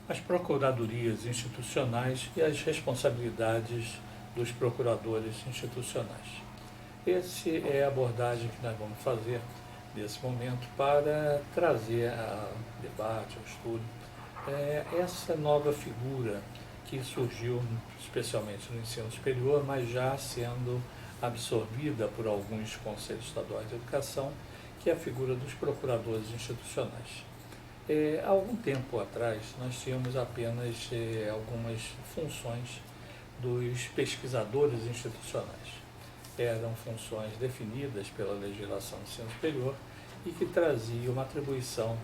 As procuradorias institucionais e as responsabilidades dos procuradores institucionais. Essa é a abordagem que nós vamos fazer nesse momento para trazer a debate, ao estudo, essa nova figura que surgiu especialmente no ensino superior, mas já sendo absorvida por alguns conselhos estaduais de educação, que é a figura dos procuradores institucionais. Há algum tempo atrás, nós tínhamos apenas algumas funções dos pesquisadores institucionais. Eram funções definidas pela legislação do ensino superior e que traziam uma atribuição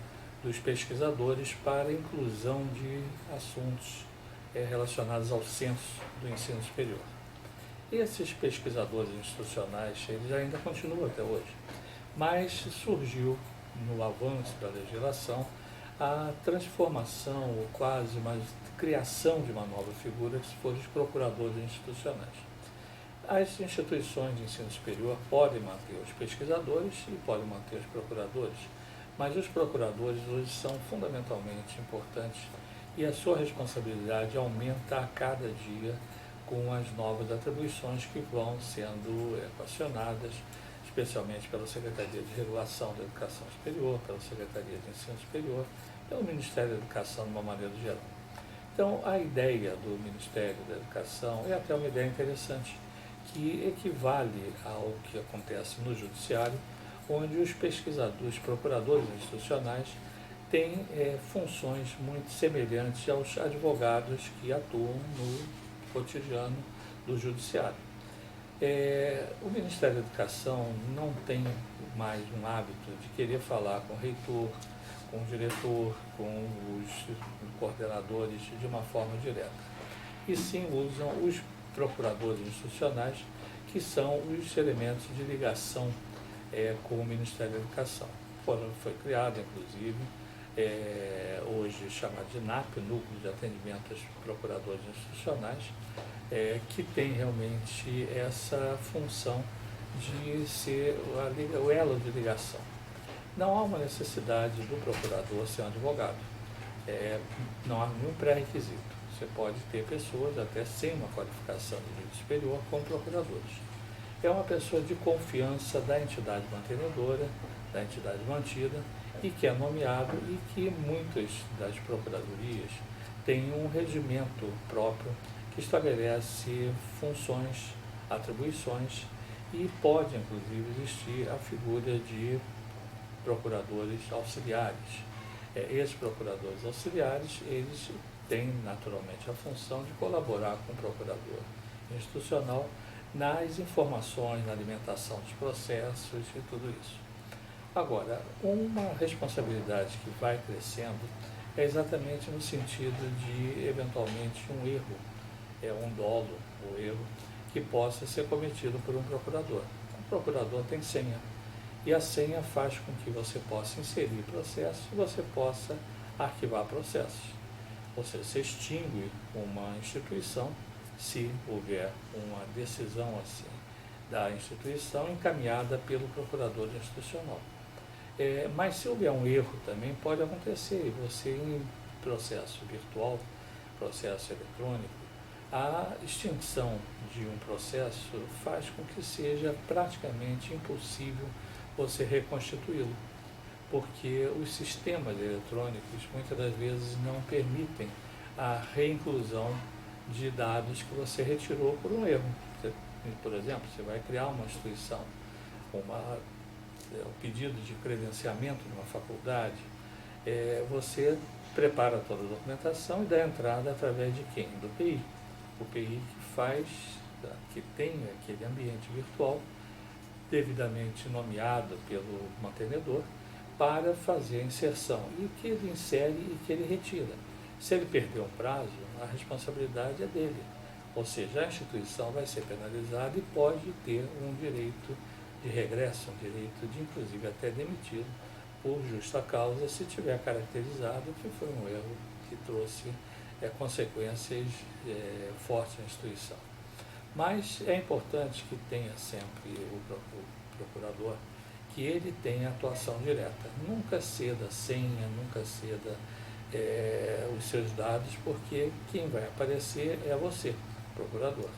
dos pesquisadores para a inclusão de assuntos relacionados ao censo do ensino superior. Esses pesquisadores institucionais, eles ainda continuam até hoje, mas surgiu no avanço da legislação a transformação, ou quase uma criação de uma nova figura, que foram os procuradores institucionais. As instituições de ensino superior podem manter os pesquisadores e podem manter os procuradores, mas os procuradores hoje são fundamentalmente importantes e a sua responsabilidade aumenta a cada dia com as novas atribuições que vão sendo equacionadas, especialmente pela Secretaria de Regulação da Educação Superior, pela Secretaria de Ensino Superior, pelo Ministério da Educação de uma maneira geral. Então, a ideia do Ministério da Educação é até uma ideia interessante, que equivale ao que acontece no Judiciário, onde os pesquisadores, os procuradores institucionais, têm funções muito semelhantes aos advogados que atuam no cotidiano do Judiciário. O Ministério da Educação não tem mais um hábito de querer falar com o reitor, com o diretor, com os coordenadores de uma forma direta. E sim usam os procuradores institucionais, que são os elementos de ligação com o Ministério da Educação. Foi criado, inclusive, hoje chamado de NAP, Núcleo de Atendimento aos Procuradores Institucionais, que tem realmente essa função de ser o elo de ligação. Não há uma necessidade do procurador ser um advogado, não há nenhum pré-requisito. Você pode ter pessoas até sem uma qualificação de nível superior como procuradores. É uma pessoa de confiança da entidade mantenedora, da entidade mantida, e que é nomeado e que muitas das procuradorias têm um regimento próprio que estabelece funções, atribuições e pode, inclusive, existir a figura de procuradores auxiliares. Esses procuradores auxiliares, eles têm naturalmente a função de colaborar com o procurador institucional nas informações, na alimentação dos processos e tudo isso. Agora, uma responsabilidade que vai crescendo é exatamente no sentido de, eventualmente, um erro, um dolo ou erro que possa ser cometido por um procurador. O procurador tem senha, e a senha faz com que você possa inserir processos e você possa arquivar processos. Ou seja, você extingue uma instituição se houver uma decisão assim da instituição encaminhada pelo procurador institucional. Mas se houver um erro também pode acontecer, você em processo virtual, processo eletrônico, a extinção de um processo faz com que seja praticamente impossível você reconstituí-lo, porque os sistemas eletrônicos muitas das vezes não permitem a reinclusão de dados que você retirou por um erro. Por exemplo, você vai criar uma instituição, o pedido de credenciamento de uma faculdade, você prepara toda a documentação e dá entrada através de quem? Do PI. O PI que tem aquele ambiente virtual devidamente nomeado pelo mantenedor para fazer a inserção, e que ele insere e que ele retira. Se ele perder um prazo, a responsabilidade é dele, ou seja, a instituição vai ser penalizada e pode ter um direito de regresso, um direito de, inclusive, até demitido por justa causa, se tiver caracterizado que foi um erro que trouxe consequências fortes na instituição. Mas é importante que tenha sempre o procurador, que ele tenha atuação direta. Nunca ceda senha, nunca ceda os seus dados, porque quem vai aparecer é você, procurador.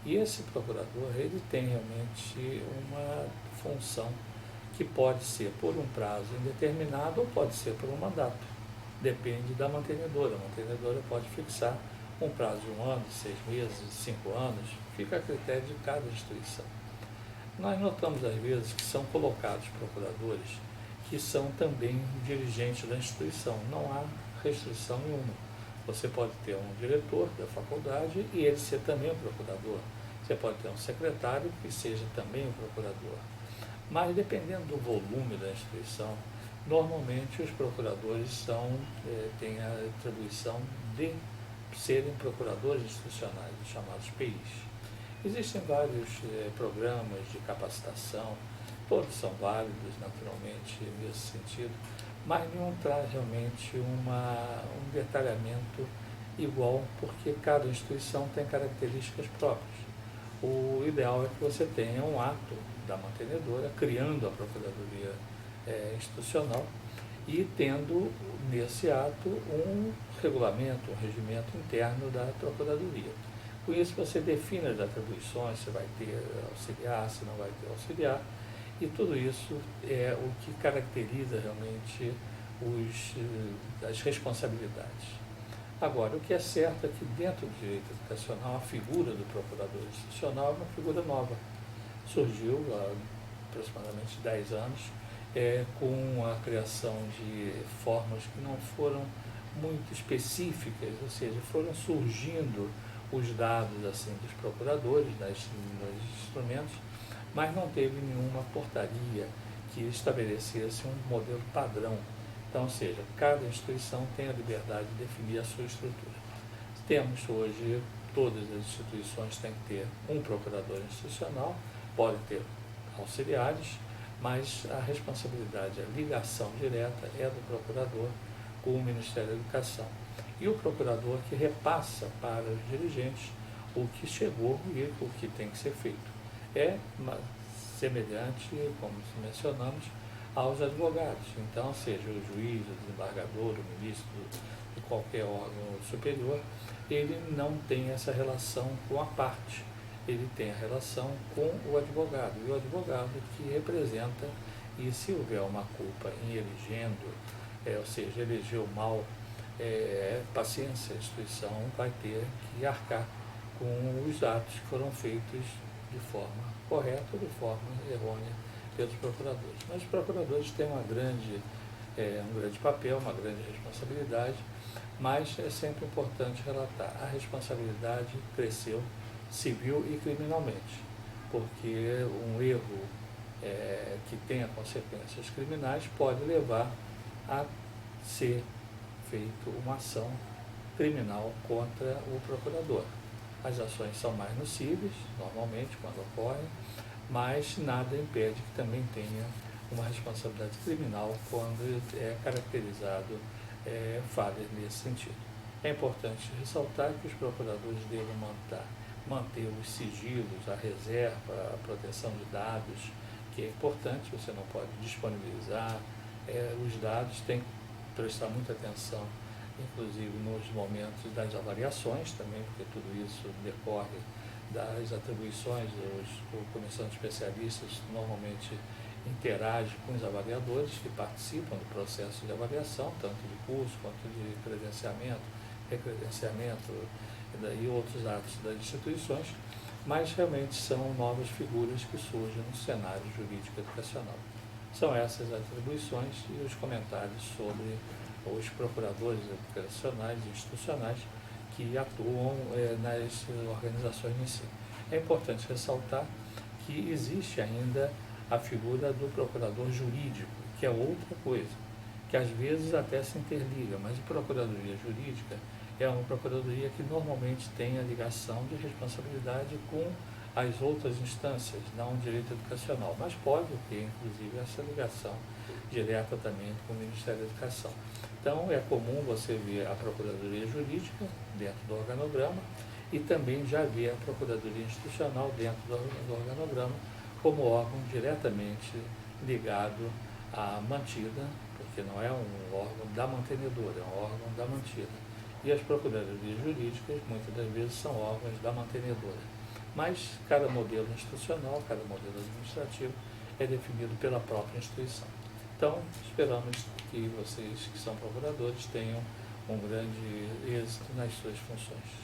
E esse procurador, ele tem realmente uma função que pode ser por um prazo indeterminado ou pode ser por um mandato. Depende da mantenedora. A mantenedora pode fixar um prazo de 1 ano, 6 meses, 5 anos, fica a critério de cada instituição. Nós notamos às vezes que são colocados procuradores que são também dirigentes da instituição. Não há restrição nenhuma. Você pode ter um diretor da faculdade e ele ser também um procurador. Você pode ter um secretário que seja também um procurador. Mas dependendo do volume da instituição, normalmente os procuradores têm a atribuição de serem procuradores institucionais, chamados PIs. Existem vários programas de capacitação, todos são válidos naturalmente nesse sentido, mas nenhum traz realmente um detalhamento igual, porque cada instituição tem características próprias. O ideal é que você tenha um ato da mantenedora, criando a Procuradoria Institucional e tendo nesse ato um regulamento, um regimento interno da Procuradoria. Com isso você define as atribuições, se vai ter auxiliar, se não vai ter auxiliar, e tudo isso é o que caracteriza realmente as responsabilidades. Agora, o que é certo é que dentro do direito educacional, a figura do procurador institucional é uma figura nova. Surgiu há aproximadamente 10 anos, com a criação de formas que não foram muito específicas, ou seja, foram surgindo os dados assim, dos procuradores, nos instrumentos, mas não teve nenhuma portaria que estabelecesse um modelo padrão. Então, ou seja, cada instituição tem a liberdade de definir a sua estrutura. Temos hoje, todas as instituições têm que ter um procurador institucional, pode ter auxiliares, mas a responsabilidade, a ligação direta é do procurador com o Ministério da Educação. E o procurador que repassa para os dirigentes o que chegou e o que tem que ser feito. É semelhante, como mencionamos, aos advogados. Então, seja o juiz, o desembargador, o ministro de qualquer órgão superior, ele não tem essa relação com a parte, ele tem a relação com o advogado. E o advogado que representa, e se houver uma culpa em elegendo, ou seja, elegeu mal, paciência, a instituição vai ter que arcar com os atos que foram feitos de forma correta ou de forma errônea pelos procuradores. Mas os procuradores têm um grande papel, uma grande responsabilidade, mas é sempre importante relatar, a responsabilidade cresceu civil e criminalmente, porque um erro que tenha consequências criminais pode levar a ser feita uma ação criminal contra o procurador. As ações são mais nocivas, normalmente, quando ocorrem, mas nada impede que também tenha uma responsabilidade criminal quando é caracterizado falhas nesse sentido. É importante ressaltar que os procuradores devem manter os sigilos, a reserva, a proteção de dados, que é importante, você não pode disponibilizar os dados, tem que prestar muita atenção, inclusive nos momentos das avaliações também, porque tudo isso decorre das atribuições. A comissão de especialistas normalmente interage com os avaliadores que participam do processo de avaliação, tanto de curso quanto de credenciamento, recredenciamento e outros atos das instituições, mas realmente são novas figuras que surgem no cenário jurídico educacional. São essas atribuições e os comentários sobre os procuradores educacionais e institucionais que atuam nas organizações de ensino. É importante ressaltar que existe ainda a figura do procurador jurídico, que é outra coisa, que às vezes até se interliga, mas a procuradoria jurídica é uma procuradoria que normalmente tem a ligação de responsabilidade com as outras instâncias, não o direito educacional, mas pode ter, inclusive, essa ligação direta também com o Ministério da Educação. Então, é comum você ver a Procuradoria Jurídica dentro do organograma e também já ver a Procuradoria Institucional dentro do organograma como órgão diretamente ligado à mantida, porque não é um órgão da mantenedora, é um órgão da mantida. E as procuradorias jurídicas, muitas das vezes, são órgãos da mantenedora. Mas cada modelo institucional, cada modelo administrativo é definido pela própria instituição. Então, esperamos que vocês que são procuradores tenham um grande êxito nas suas funções.